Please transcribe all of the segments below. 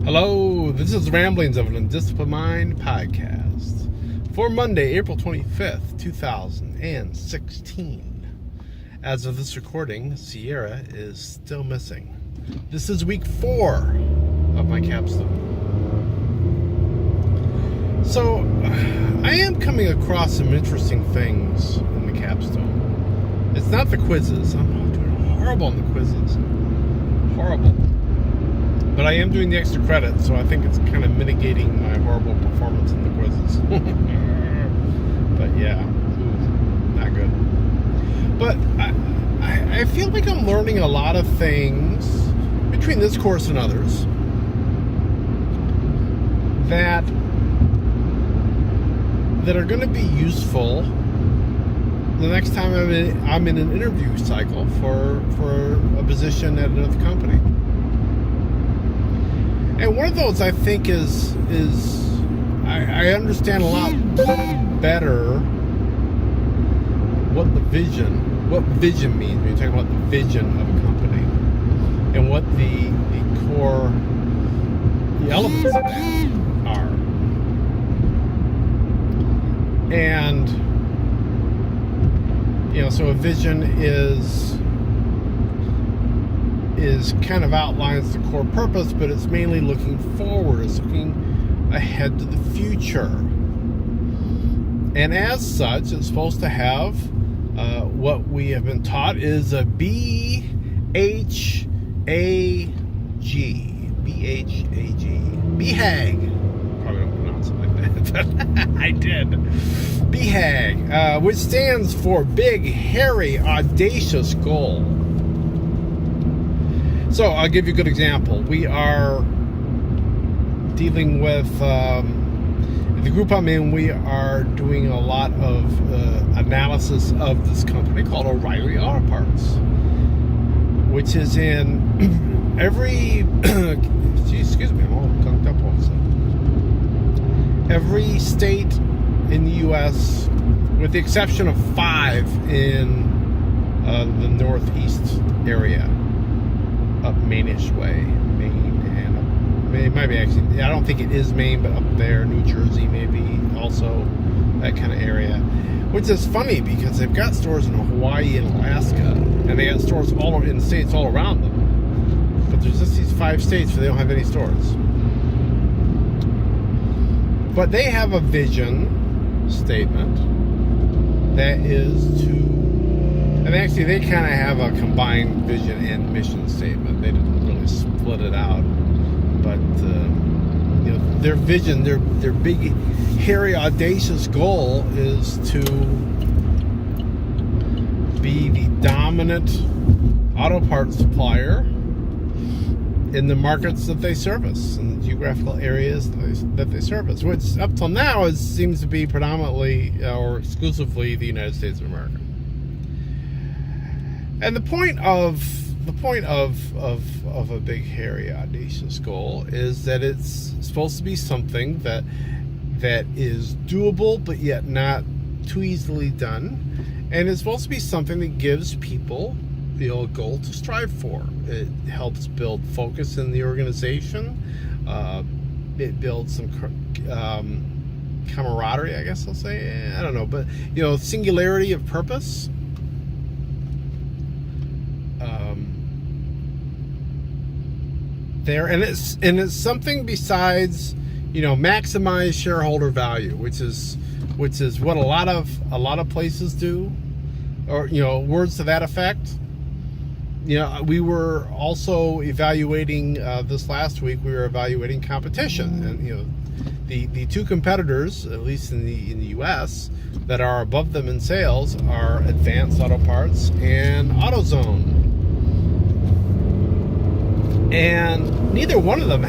Hello, this is Ramblings of an Undisciplined Mind podcast for Monday, April 25th, 2016. As of this recording, Sierra is still missing. This is week 4 of my capstone. So, I am coming across some interesting things in the capstone. It's not the quizzes. I'm doing horrible on the quizzes. Horrible. But I am doing the extra credit, so I think it's kind of mitigating my horrible performance in the quizzes. But yeah, not good. But I feel like I'm learning a lot of things between this course and others that are going to be useful the next time I'm in an interview cycle for a position at another company. And one of those, I think, is I understand a lot better what vision means when you're talking about the vision of a company and what the core elements of that are. And, so a vision is kind of outlines the core purpose, but it's mainly looking forward. It's looking ahead to the future. And as such, it's supposed to have what we have been taught is a BHAG. BHAG. Probably don't pronounce it like that, but I did. BHAG, which stands for Big, Hairy, Audacious Goal. So I'll give you a good example. We are dealing with the group I'm in. We are doing a lot of analysis of this company called O'Reilly Auto Parts, which is in every excuse me, I'm all tongued up all of a sudden. Every state in the U.S., with the exception of 5 in the Northeast area. Up Mainish way, Maine, and it might be actually, I don't think it is Maine, but up there, New Jersey maybe, also that kind of area, which is funny because they've got stores in Hawaii and Alaska, and they got stores all in states all around them, but there's just these 5 states where they don't have any stores. But they have a vision statement that is to, and actually, they kind of have a combined vision and mission statement. They didn't really split it out, but their vision, their big, hairy, audacious goal is to be the dominant auto parts supplier in the markets that they service, in the geographical areas that they service, which up till now seems to be predominantly or exclusively the United States of America. And the point of a big, hairy, audacious goal is that it's supposed to be something that is doable, but yet not too easily done. And it's supposed to be something that gives people the old goal to strive for. It helps build focus in the organization. It builds some camaraderie, I guess I'll say. I don't know, but singularity of purpose. There, and it's something besides maximize shareholder value, which is what a lot of places do, or words to that effect. We were also evaluating this last week. We were evaluating competition, and the 2 competitors, at least in the U.S., that are above them in sales are Advance Auto Parts and AutoZone. And neither one of them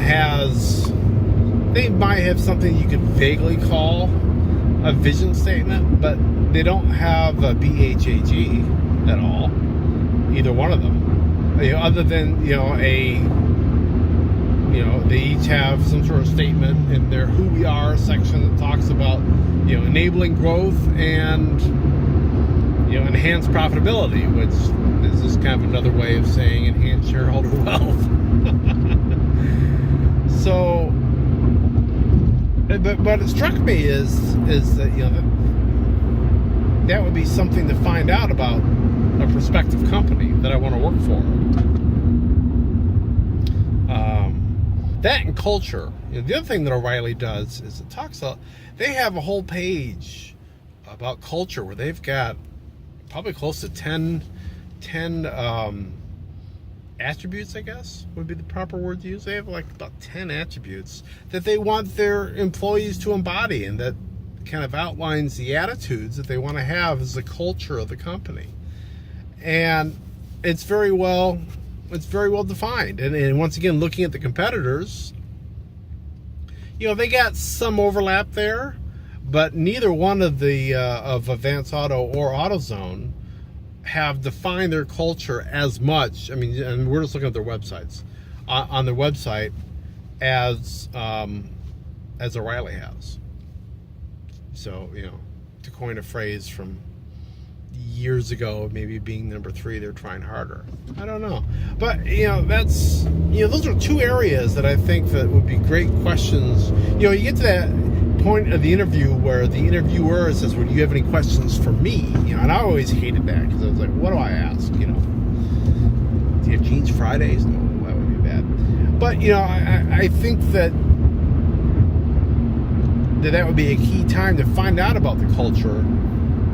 they might have something you could vaguely call a vision statement, but they don't have a BHAG at all. Either one of them. Other than, they each have some sort of statement in their Who We Are section that talks about, enabling growth and, enhanced profitability, which is just kind of another way of saying enhance shareholder wealth. So, but what it struck me is that that would be something to find out about a prospective company that I want to work for. That and culture. The other thing that O'Reilly does is it talks about, they have a whole page about culture where they've got probably close to 10 attributes, I guess would be the proper word to use. They have like about 10 attributes that they want their employees to embody, and that kind of outlines the attitudes that they want to have as the culture of the company. And it's very well defined. And once again, looking at the competitors, they got some overlap there, but neither one of the of Advance Auto or AutoZone have defined their culture as much. I mean, and we're just looking at their websites, on their website, as O'Reilly has. So, to coin a phrase from years ago, maybe being number 3, they're trying harder. I don't know. But, that's, those are two areas that I think that would be great questions. You get to that point of the interview where the interviewer says, well, do you have any questions for me? And I always hated that, because I was like, what do I ask? Do you have Jeans Fridays? No, that would be bad. But, I think that would be a key time to find out about the culture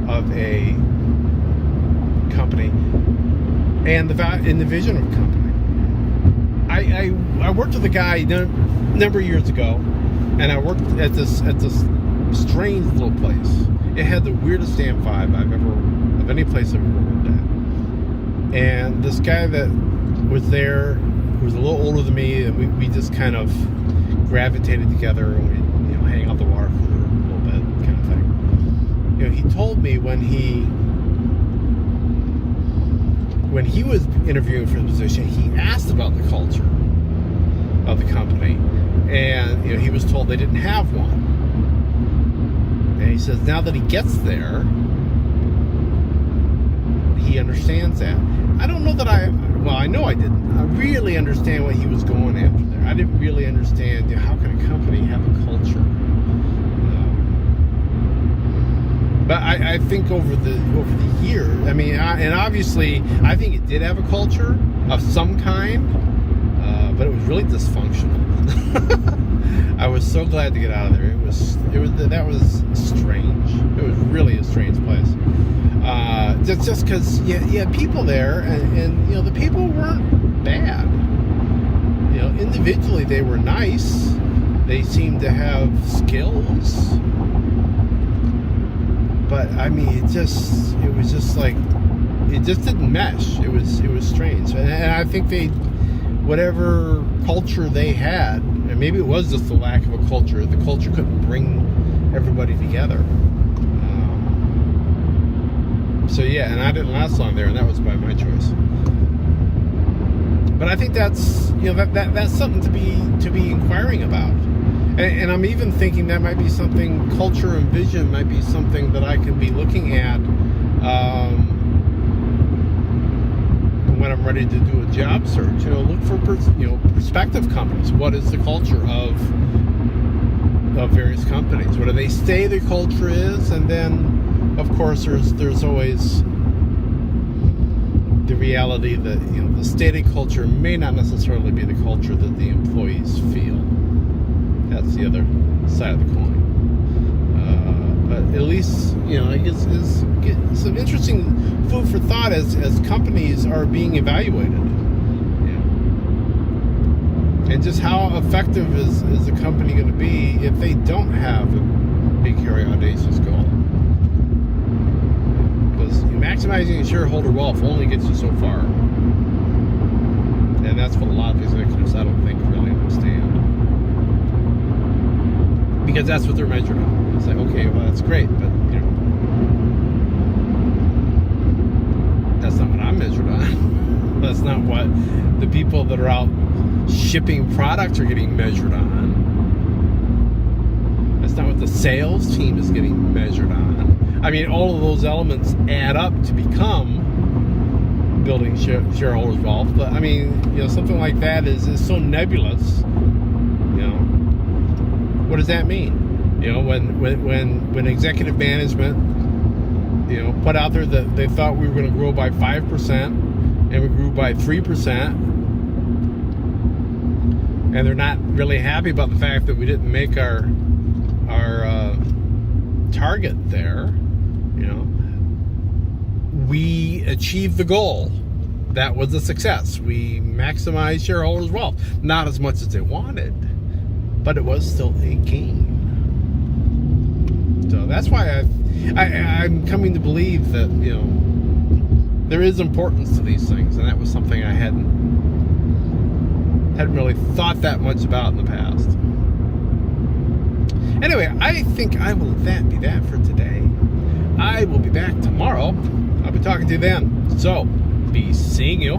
of a company and the vision of a company. I worked with a guy a number of years ago, and I worked at this strange little place. It had the weirdest damn vibe of any place I've ever worked at. And this guy that was there, who was a little older than me, and we just kind of gravitated together, and we hang out the water cooler a little bit, kind of thing. He told me when he was interviewing for the position, he asked about the culture of the company, and he was told they didn't have one. And he says now that he gets there, he understands that. I don't know that I know I didn't. I really understand what he was going after there. I didn't really understand how can a company have a culture. But I think over the years, and obviously, I think it did have a culture of some kind, but it was really dysfunctional. I was so glad to get out of there. That was strange. It was really a strange place. Just because you had people there, and the people weren't bad. Individually they were nice. They seemed to have skills. But it just didn't mesh. It was strange, and I think whatever culture they had, and maybe it was just the lack of a culture. The culture couldn't bring everybody together. So yeah, and I didn't last long there, and that was by my choice. But I think that's that's something to be inquiring about. And I'm even thinking that might be something, culture and vision might be something that I can be looking at when I'm ready to do a job search. Look for prospective companies. What is the culture of various companies? What do they say their culture is? And then, of course, there's always the reality that the stated culture may not necessarily be the culture that the employees feel. That's the other side of the coin. But at least, I guess is some interesting food for thought as companies are being evaluated. And just how effective is a company going to be if they don't have a big, hairy, audacious goal? Because maximizing shareholder wealth only gets you so far. And that's what a lot of executives, I don't think, really understand. Because that's what they're measured on. It's like, okay, well, that's great, but that's not what I'm measured on. That's not what the people that are out shipping products are getting measured on. That's not what the sales team is getting measured on. All of those elements add up to become building shareholders' wealth. But something like that is so nebulous. What does that mean? You know, when executive management, you know, put out there that they thought we were going to grow by 5%, and we grew by 3%, and they're not really happy about the fact that we didn't make our target there. You know, we achieved the goal. That was a success. We maximized shareholders' wealth. Not as much as they wanted, but it was still a gain. So that's why I'm coming to believe that, you know, there is importance to these things, and that was something I hadn't really thought that much about in the past. Anyway, I think I will be that for today. I will be back tomorrow. I'll be talking to you then. So, be seeing you.